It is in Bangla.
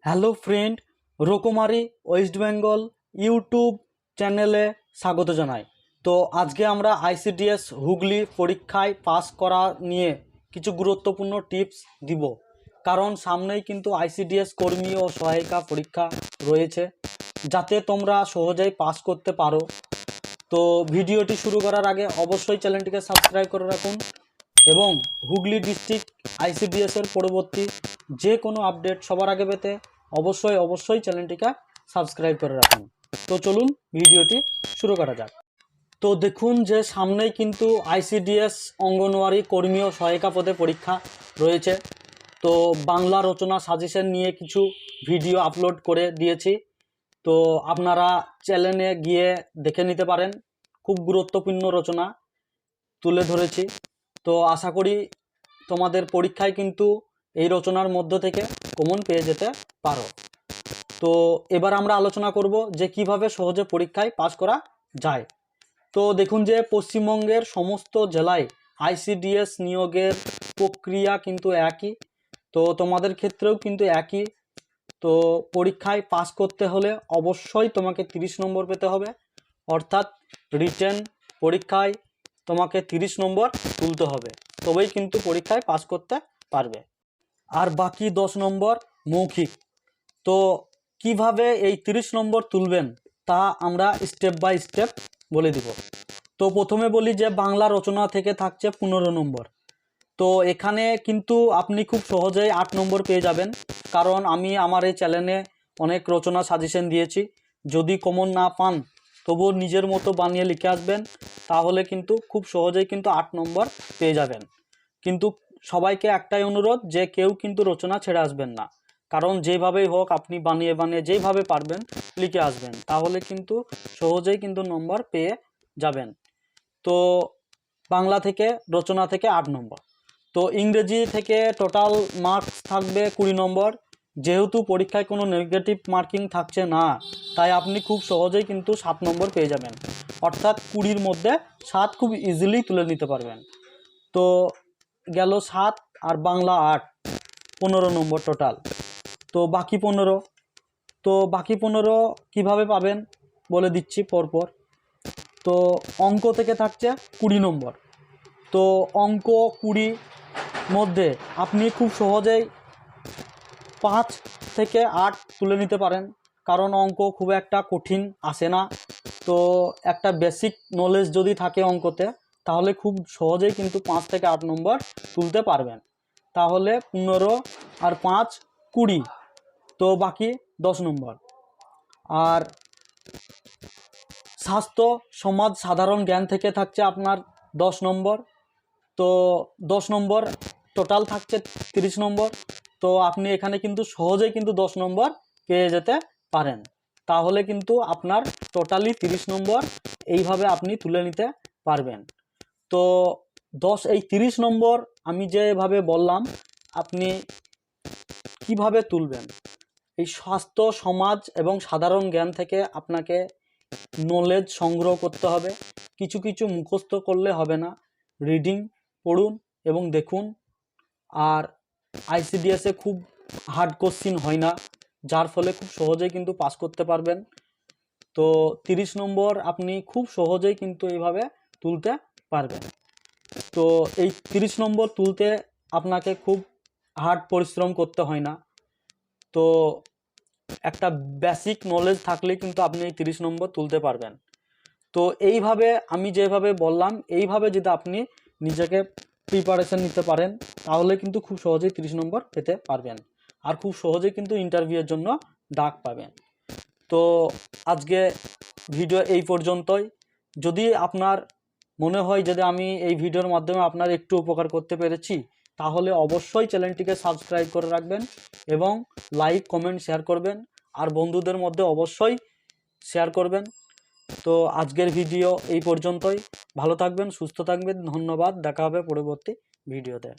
হ্যালো ফ্রেন্ড, রকমারি ওয়েস্ট বেঙ্গল ইউটিউব চ্যানেলে স্বাগত জানাই। তো আজকে আমরা আইসিডিএস হুগলি পরীক্ষায় পাস করা নিয়ে কিছু গুরুত্বপূর্ণ টিপস দিব, কারণ সামনেই কিন্তু আইসিডিএস কর্মী ও সহায়িকা পরীক্ষা রয়েছে, যাতে তোমরা সহজেই পাস করতে পারো। তো ভিডিওটি শুরু করার আগে অবশ্যই চ্যানেলটিকে সাবস্ক্রাইব করে রাখুন এবং হুগলি ডিস্ট্রিক্ট আইসিডিএসের পরবর্তী যে কোনো আপডেট সবার আগে পেতে অবশ্যই চ্যানেলটিকে সাবস্ক্রাইব করে রাখুন। তো চলুন ভিডিওটি শুরু করা যাক। তো দেখুন যে সামনেই কিন্তু আইসিডিএস অঙ্গনওয়াড়ি কর্মী ও সহায়িকা পদে পরীক্ষা রয়েছে। তো বাংলা রচনা সাজেশন নিয়ে কিছু ভিডিও আপলোড করে দিয়েছি, তো আপনারা চ্যানেলে গিয়ে দেখে নিতে পারেন। খুব গুরুত্বপূর্ণ রচনা তুলে ধরেছি। তো আশা করি তোমাদের পরীক্ষায় কিন্তু এই রচনার মধ্য থেকে কমন পেয়ে যেতে পারো। তো এবার আমরা আলোচনা করব যে কিভাবে সহজে পরীক্ষায় পাস করা যায়। তো দেখুন যে পশ্চিমবঙ্গের সমস্ত জেলায় আইসিডিএস নিয়োগের প্রক্রিয়া কিন্তু একই, তো তোমাদের ক্ষেত্রেও কিন্তু একই। তো পরীক্ষায় পাস করতে হলে অবশ্যই তোমাকে 30 নম্বর পেতে হবে, অর্থাৎ রিটেন পরীক্ষায় তোমাকে 30 নম্বর তুলতে হবে, তবেই কিন্তু পরীক্ষায় পাস করতে পারবে। আর বাকি 10 নম্বর মৌখিক। তো কিভাবে এই 30 নম্বর তুলবেন তা আমরা স্টেপ বাই স্টেপ বলে দিব। তো প্রথমে বলি যে বাংলা রচনা থেকে থাকছে 15 নম্বর। তো এখানে কিন্তু আপনি খুব সহজেই 8 নম্বর পেয়ে যাবেন, কারণ আমি আমার এই চ্যানেলে অনেক রচনা সাজেশন দিয়েছি। যদি কমন না পান তবুও নিজের মতো বানিয়ে লিখে আসবেন, তাহলে কিন্তু খুব সহজেই কিন্তু 8 নম্বর পেয়ে যাবেন। কিন্তু সবাইকে একটাই অনুরোধ যে কেউ কিন্তু রচনা ছেড়ে আসবেন না, কারণ যেভাবেই হোক আপনি বানিয়ে যেইভাবে পারবেন লিখে আসবেন, তাহলে কিন্তু সহজেই কিন্তু নম্বর পেয়ে যাবেন। তো বাংলা থেকে রচনা থেকে 8 নম্বর। তো ইংরেজি থেকে টোটাল মার্কস থাকবে 20 নম্বর। যেহেতু পরীক্ষায় কোনো নেগেটিভ মার্কিং থাকছে না, তাই আপনি খুব সহজেই কিন্তু 7 নম্বর পেয়ে যাবেন, অর্থাৎ 20-র মধ্যে 7 খুব ইজিলি তুলে নিতে পারবেন। তো গেল 7 আর বাংলা 8, 15 নম্বর টোটাল। তো বাকি 15, তো বাকি 15 কিভাবে পাবেন বলে দিচ্ছি পরপর। তো অঙ্ক থেকে থাকছে 20 নম্বর। তো অঙ্ক 20 মধ্যে আপনি খুব সহজেই 5 থেকে 8 তুলে নিতে পারেন, কারণ অঙ্ক খুব একটা কঠিন আসে না। তো একটা বেসিক নলেজ যদি থাকে অঙ্কতে, তাহলে খুব সহজেই কিন্তু 5 থেকে 8 নম্বর তুলতে পারবেন। তাহলে 15 আর 5 20, তো বাকি 10 নম্বর। আর স্বাস্থ্য সমাজ সাধারণ জ্ঞান থেকে থাকছে আপনার 10 নম্বর। তো 10 নম্বর টোটাল থাকছে 30 নম্বর। তো আপনি এখানে কিন্তু সহজেই কিন্তু 10 নম্বর পেয়ে যেতে পারেন, তাহলে কিন্তু আপনার টোটালি 30 নম্বর এইভাবে আপনি তুলে নিতে পারবেন। তো এই 30 নম্বর আমি যেভাবে বললাম আপনি কিভাবে তুলবেন, এই স্বাস্থ্য সমাজ এবং সাধারণ জ্ঞান থেকে আপনাকে নলেজ সংগ্রহ করতে হবে। কিছু কিছু মুখস্থ করলে হবে না, রিডিং পড়ুন এবং দেখুন। আর আইসিডিএসে খুব হার্ড কোশ্চিন হয় না, যার ফলে খুব সহজেই কিন্তু পাস করতে পারবেন। তো 30 নম্বর আপনি খুব সহজেই কিন্তু এইভাবে তুলতে পারবেন। তো এই 30 নম্বর তুলতে আপনাকে খুব হার্ড পরিশ্রম করতে হয় না। তো একটা বেসিক নলেজ থাকলে কিন্তু আপনি এই 30 নম্বর তুলতে পারবেন। তো এইভাবে আমি যেভাবে বললাম, এইভাবে যদি আপনি নিজেকে প্রিপারেশন নিতে পারেন, তাহলে কিন্তু খুব সহজেই 30 নম্বর পেতে পারবেন, আর খুব সহজেই কিন্তু ইন্টারভিউয়ের জন্য ডাক পাবেন। তো আজকে ভিডিও এই পর্যন্তই। যদি আপনার মনে হয় যদি আমি এই ভিডিওর মাধ্যমে আপনার একটু উপকার করতে পেরেছি, তাহলে অবশ্যই চ্যানেলটিকে সাবস্ক্রাইব করে রাখবেন এবং লাইক কমেন্ট শেয়ার করবেন, আর বন্ধুদের মধ্যে অবশ্যই শেয়ার করবেন। তো আজকের ভিডিও এই পর্যন্তই। ভালো থাকবেন, সুস্থ থাকবেন, ধন্যবাদ। দেখা হবে পরবর্তী ভিডিওতে।